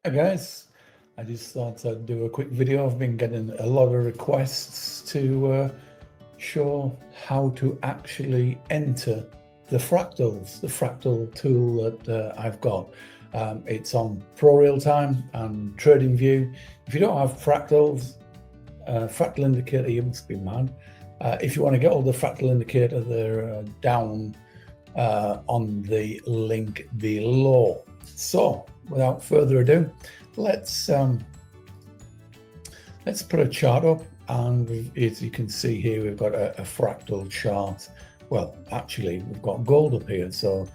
Hey guys, I just thought I'd do a quick video. I've been getting a lot of requests to show how to actually enter the fractals, the fractal tool that I've got. It's on Pro Real Time and Trading View. If you don't have fractals, fractal indicator, you must be mad. If you want to get all the fractal indicator, they're down on the link below. So without further ado, let's put a chart up, and as you can see here, we've got a fractal chart. Well, actually, we've got gold up here, so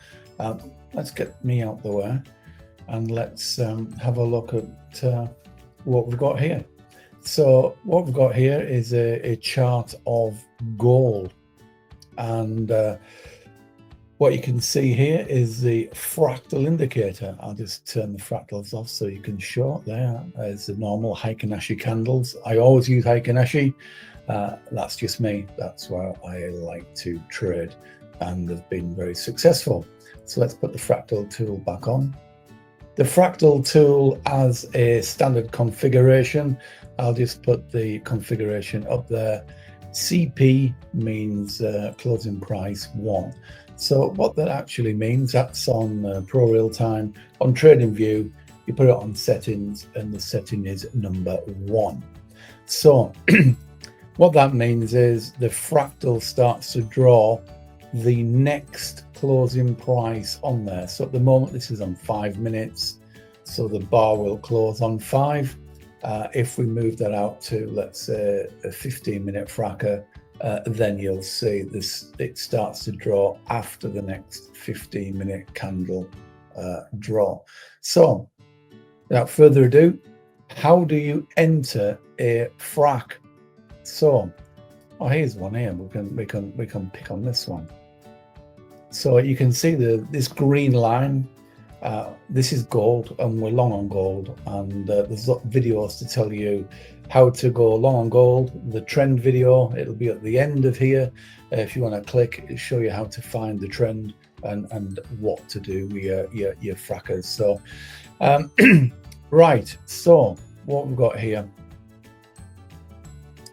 let's get me out the way and let's have a look at what we've got here. So what we've got here is a chart of gold, and what you can see here is the fractal indicator. I'll just turn the fractals off so you can show it there. There's the normal Heikin-Ashi candles. I always use Heikin-Ashi. That's just me. That's why I like to trade, and they've been very successful. So let's put the fractal tool back on. The fractal tool as a standard configuration, I'll just put the configuration up there. CP means closing price 1. So what that actually means, that's on Pro Real Time. On Trading View, you put it on settings, and the setting is number 1. So what that means is the fractal starts to draw the next closing price on there. So at the moment, this is on 5 minutes. So the bar will close on 5. If we move that out to, let's say, a 15-minute fracker, then you'll see this, it starts to draw after the next 15-minute candle draw. So without further ado, how do you enter a frac? So here's one here. We can pick on this one. So you can see this green line. This is gold, and we're long on gold, and there's videos to tell you how to go long on gold. The trend video, it'll be at the end of here. If you want to click, it'll show you how to find the trend and what to do with your frackers. So right, so what we've got here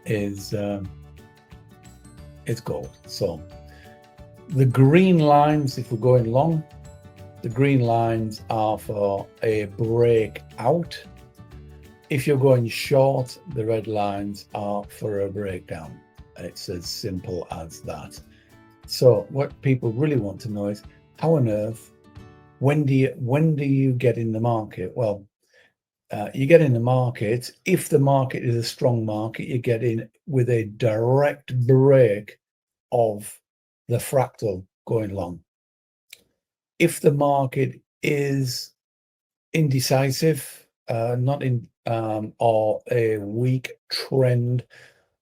is it's gold. So the green lines, if we're going long, the green lines are for a breakout. If you're going short, the red lines are for a breakdown. It's as simple as that. So what people really want to know is, how on earth, when do you get in the market? Well, you get in the market, if the market is a strong market, you get in with a direct break of the fractal going long. If the market is indecisive, or a weak trend,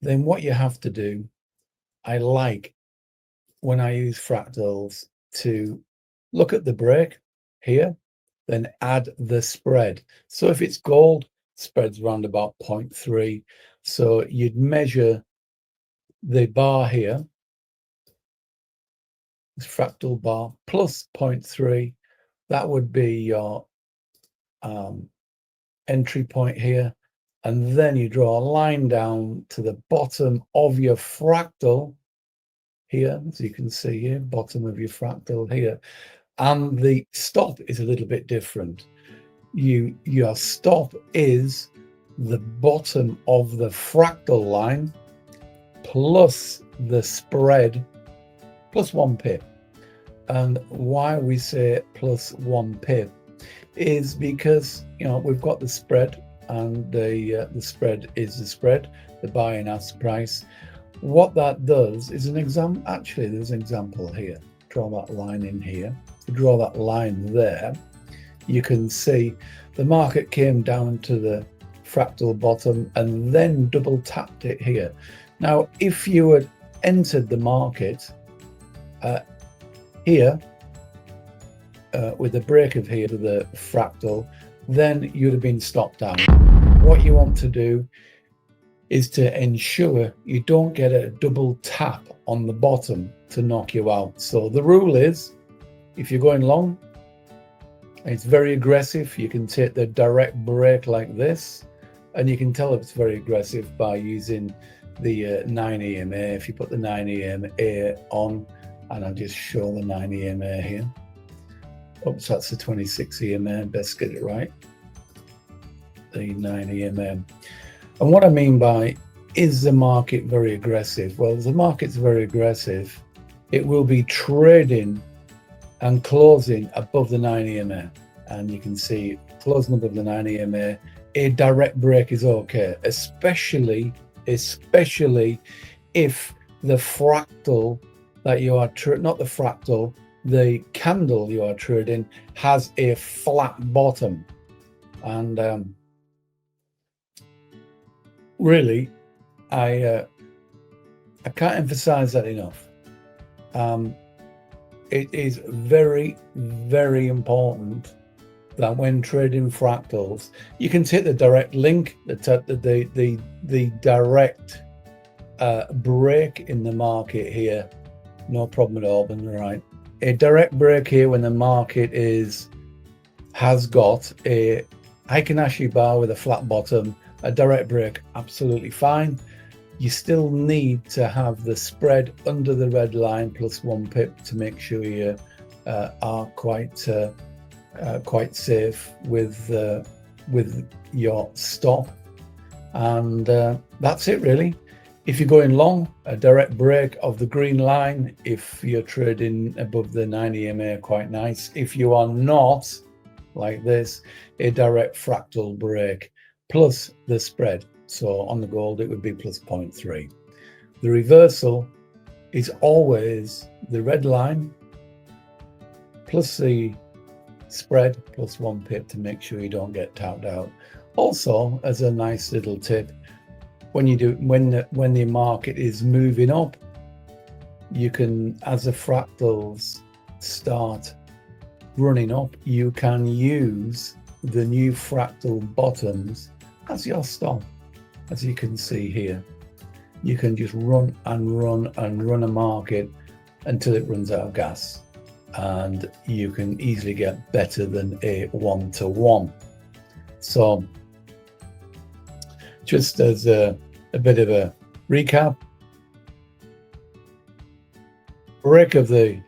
then what you have to do, I like, when I use fractals, to look at the break here, then add the spread. So if it's gold, spread's around about 0.3. So you'd measure the bar here, this fractal bar, plus 0.3. That would be your entry point here, and then you draw a line down to the bottom of your fractal here, as you can see here, bottom of your fractal here, and the stop is a little bit different. Your stop is the bottom of the fractal line plus the spread plus 1 pip. And why we say plus 1 pip is because, you know, we've got the spread, and the spread is the spread, the buy and ask price. What that does is an example. Actually, there's an example here. Draw that line in here. You draw that line there. You can see the market came down to the fractal bottom and then double tapped it here. Now, if you had entered the market here, with the break of here to the fractal, then you'd have been stopped out. What you want to do is to ensure you don't get a double tap on the bottom to knock you out. So the rule is, if you're going long, It's very aggressive. You can take the direct break like this, and you can tell if it's very aggressive by using the 9 EMA. If you put the 9 EMA on, and I'll just show the 9 EMA here. Oops, that's the 26 EMA. Best get it right. The 9 EMA. And what I mean by, is the market very aggressive? Well, if the market's very aggressive, it will be trading and closing above the 9 EMA. And you can see closing above the 9 EMA, a direct break is okay, especially if the fractal that you are not the fractal, the candle you are trading has a flat bottom. And really, I can't emphasize that enough. It is very, very important that when trading fractals, you can take the direct link, the direct break in the market here, no problem at all. But right, a direct break here when the market has got a Heikin-Ashi bar with a flat bottom, a direct break, absolutely fine. You still need to have the spread under the red line plus 1 pip to make sure you are quite safe with your stop, and that's it really. If you're going long, a direct break of the green line. If you're trading above the 9 EMA, quite nice. If you are not, like this, a direct fractal break plus the spread. So on the gold, it would be plus 0.3. The reversal is always the red line plus the spread plus 1 pip to make sure you don't get tapped out. Also, as a nice little tip, when the market is moving up, you can, as the fractals start running up, you can use the new fractal bottoms as your stop. As you can see here, you can just run and run and run a market until it runs out of gas, and you can easily get better than a 1-to-1. So just as a bit of a recap, break of the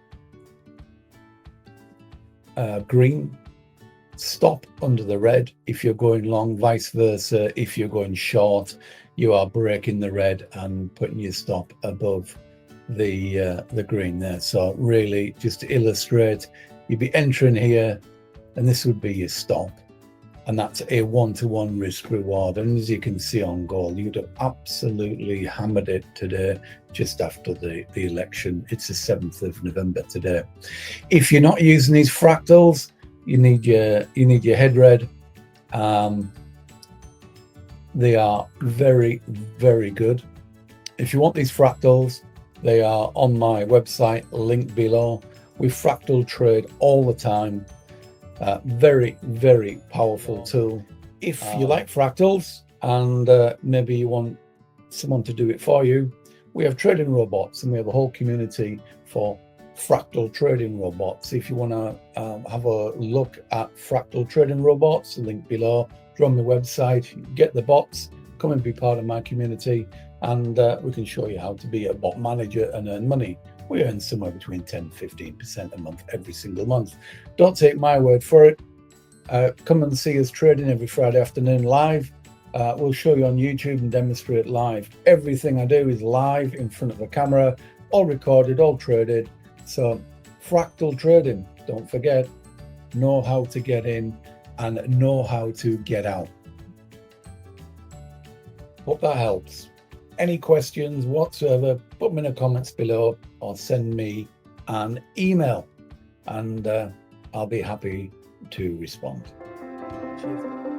green, stop under the red if you're going long, vice versa. If you're going short, you are breaking the red and putting your stop above the green there. So really, just to illustrate, you'd be entering here and this would be your stop, and that's a 1-to-1 risk reward. And as you can see on gold, you'd have absolutely hammered it today, just after the election. It's the 7th of November today. If you're not using these fractals, you need your head red. They are very, very good. If you want these fractals, they are on my website, link below. We fractal trade all the time. Very, very powerful tool. If you like fractals and maybe you want someone to do it for you, we have trading robots, and we have a whole community for fractal trading robots. If you want to have a look at fractal trading robots, link below. Go on the website, get the bots, come and be part of my community, and we can show you how to be a bot manager and earn money. We earn somewhere between 10 and 15% a month, every single month. Don't take my word for it. Come and see us trading every Friday afternoon live. We'll show you on YouTube and demonstrate live. Everything I do is live in front of a camera, all recorded, all traded. So fractal trading, don't forget, know how to get in and know how to get out. Hope that helps. Any questions whatsoever, put them in the comments below or send me an email, and I'll be happy to respond. Cheers.